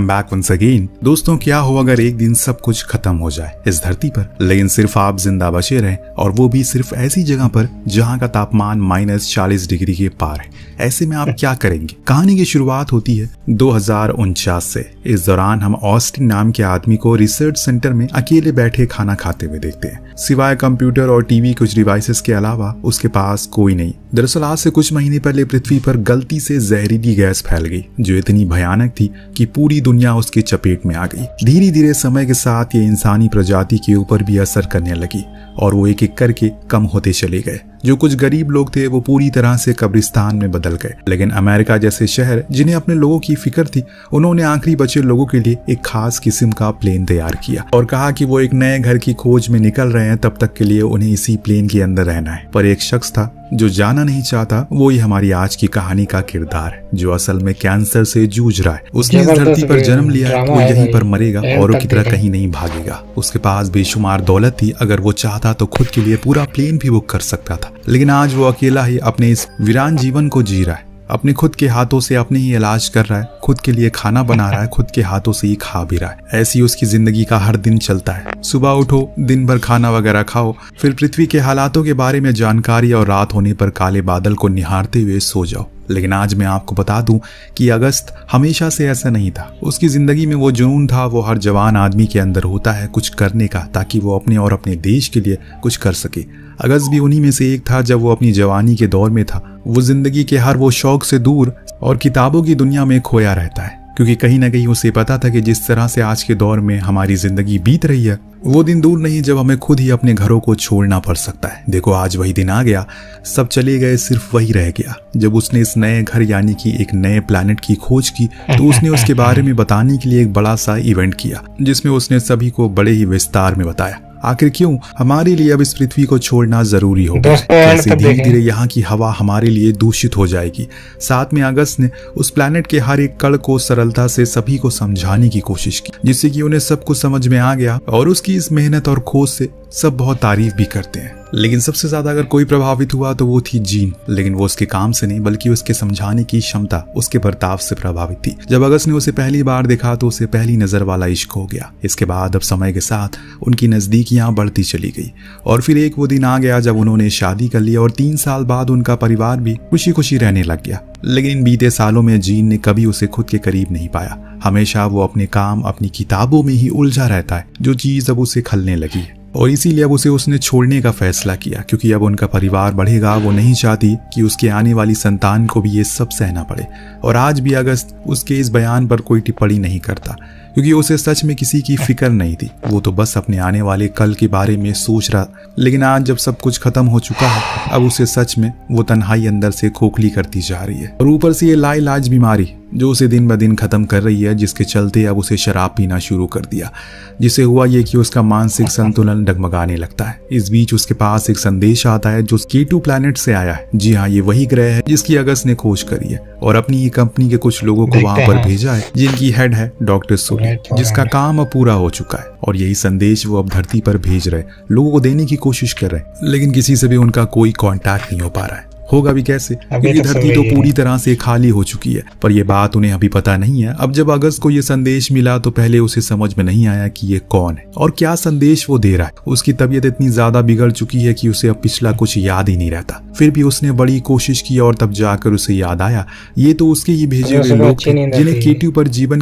Back once again. दोस्तों, क्या हो अगर एक दिन सब कुछ खत्म हो जाए इस धरती पर, लेकिन सिर्फ आप जिंदा बचे रहें, और वो भी सिर्फ ऐसी जगह पर जहां का तापमान -40 डिग्री के पार है। ऐसे में आप क्या करेंगे? कहानी की शुरुआत होती है 2049 से। इस दौरान हम ऑस्टिन नाम के आदमी को रिसर्च सेंटर में अकेले बैठे खाना खाते हुए देखते हैं। सिवाय कंप्यूटर और टीवी कुछ डिवाइसेस के अलावा उसके पास कोई नहीं। दरअसल आज से कुछ महीने पहले पृथ्वी पर गलती से जहरीली गैस फैल गई, जो इतनी भयानक थी कि पूरी दुनिया उसकी चपेट में आ गई। धीरे धीरे समय के साथ ये इंसानी प्रजाति के ऊपर भी असर करने लगी और वो एक एक करके कम होते चले गए। जो कुछ गरीब लोग थे वो पूरी तरह से कब्रिस्तान में बदल गए। लेकिन अमेरिका जैसे शहर जिन्हें अपने लोगों की फिक्र थी, उन्होंने आखिरी बचे लोगों के लिए एक खास किस्म का प्लेन तैयार किया और कहा कि वो एक नए घर की खोज में निकल रहे हैं, तब तक के लिए उन्हें इसी प्लेन के अंदर रहना है। पर एक शख्स था जो जाना नहीं चाहता। वो ही हमारी आज की कहानी का किरदार है, जो असल में कैंसर से जूझ रहा है। उसने इस धरती पर जन्म लिया है, वो यहीं पर मरेगा और की तरह कहीं नहीं भागेगा। उसके पास बेशुमार दौलत थी, अगर वो चाहता तो खुद के लिए पूरा प्लेन भी बुक कर सकता था। लेकिन आज वो अकेला ही अपने इस वीरान जीवन को जी रहा है। अपने खुद के हाथों से अपने ही इलाज कर रहा है, खुद के लिए खाना बना रहा है, खुद के हाथों से ही खा भी रहा है। ऐसी उसकी जिंदगी का हर दिन चलता है। सुबह उठो, दिन भर खाना वगैरह खाओ, फिर पृथ्वी के हालातों के बारे में जानकारी और रात होने पर काले बादल को निहारते हुए सो जाओ। लेकिन आज मैं आपको बता दूं कि अगस्त हमेशा से ऐसा नहीं था। उसकी जिंदगी में वो जुनून था, वो हर जवान आदमी के अंदर होता है, कुछ करने का, ताकि वो अपने और अपने देश के लिए कुछ कर सके। अगस्त भी उन्हीं में से एक था। जब वो अपनी जवानी के दौर में था, वो जिंदगी के हर वो शौक से दूर और किताबों की दुनिया में खोया रहता है, क्योंकि कहीं ना कहीं उसे पता था कि जिस तरह से आज के दौर में हमारी जिंदगी बीत रही है, वो दिन दूर नहीं जब हमें खुद ही अपने घरों को छोड़ना पड़ सकता है। देखो, आज वही दिन आ गया। सब चले गए, सिर्फ वही रह गया। जब उसने इस नए घर यानी कि एक नए प्लैनेट की खोज की, तो उसने उसके बारे में बताने के लिए एक बड़ा सा इवेंट किया, जिसमें उसने सभी को बड़े ही विस्तार में बताया आखिर क्यों हमारे लिए अब इस पृथ्वी को छोड़ना जरूरी होगा, कैसे धीरे धीरे यहाँ की हवा हमारे लिए दूषित हो जाएगी। साथ में अगस्त ने उस प्लैनेट के हर एक कण को सरलता से सभी को समझाने की कोशिश की, जिससे कि उन्हें सब कुछ समझ में आ गया और उसकी इस मेहनत और खोज से सब बहुत तारीफ भी करते हैं। लेकिन सबसे ज्यादा अगर कोई प्रभावित हुआ तो वो थी जीन। लेकिन वो उसके काम से नहीं, बल्कि उसके समझाने की क्षमता, उसके बर्ताव से प्रभावित थी। जब अगस्त ने उसे पहली बार देखा तो उसे पहली नजर वाला इश्क हो गया। इसके बाद अब समय के साथ उनकी नजदीकियां बढ़ती चली गई और फिर एक वो दिन आ गया जब उन्होंने शादी कर ली और 3 साल बाद उनका परिवार भी खुशी खुशी रहने लग गया। लेकिन इन बीते सालों में जीन ने कभी उसे खुद के करीब नहीं पाया। हमेशा वो अपने काम, अपनी किताबों में ही उलझा रहता है, जो चीज अब उसे खलने लगी है। और इसीलिए अब उसे उसने छोड़ने का फैसला किया, क्योंकि अब उनका परिवार बढ़ेगा। वो नहीं चाहती कि उसके आने वाली संतान को भी ये सब सहना पड़े। और आज भी अगस्त उसके इस बयान पर कोई टिप्पणी नहीं करता, क्योंकि उसे सच में किसी की फिक्र नहीं थी। वो तो बस अपने आने वाले कल के बारे में सोच रहा। लेकिन आज जब सब कुछ खत्म हो चुका है, अब उसे सच में वो तन्हाई अंदर से खोखली करती जा रही है। और ऊपर से ये लाइलाज बीमारी जो उसे दिन ब दिन खत्म कर रही है, जिसके चलते अब उसे शराब पीना शुरू कर दिया, जिसे हुआ ये कि उसका मानसिक संतुलन डगमगाने लगता है। इस बीच उसके पास एक संदेश आता है जो K2 प्लैनेट से आया है। जी हाँ, ये वही ग्रह है जिसकी अगस्त ने खोज करी है और अपनी ही कंपनी के कुछ लोगों को वहां पर भेजा है, जिनकी हेड है डॉक्टर सोली, जिसका काम अब पूरा हो चुका है। और यही संदेश वो अब धरती पर भेज रहे, लोगों को देने की कोशिश कर रहे, लेकिन किसी से भी उनका कोई कांटेक्ट नहीं हो पा रहा है। होगा भी कैसे, क्योंकि धरती तो पूरी तरह से खाली हो चुकी है। पर यह बात उन्हें अभी पता नहीं है। अब जब अगस्त को यह संदेश मिला तो पहले उसे समझ में नहीं आया कि ये कौन है और क्या संदेश वो दे रहा है। उसकी तबीयत इतनी ज्यादा बिगड़ चुकी है कि उसे अब पिछला कुछ याद ही नहीं रहता। फिर भी उसने बड़ी कोशिश की और तब जाकर उसे याद आया, ये तो उसके ही भेजे हुए लोग थे जिन्हें K2 पर जीवन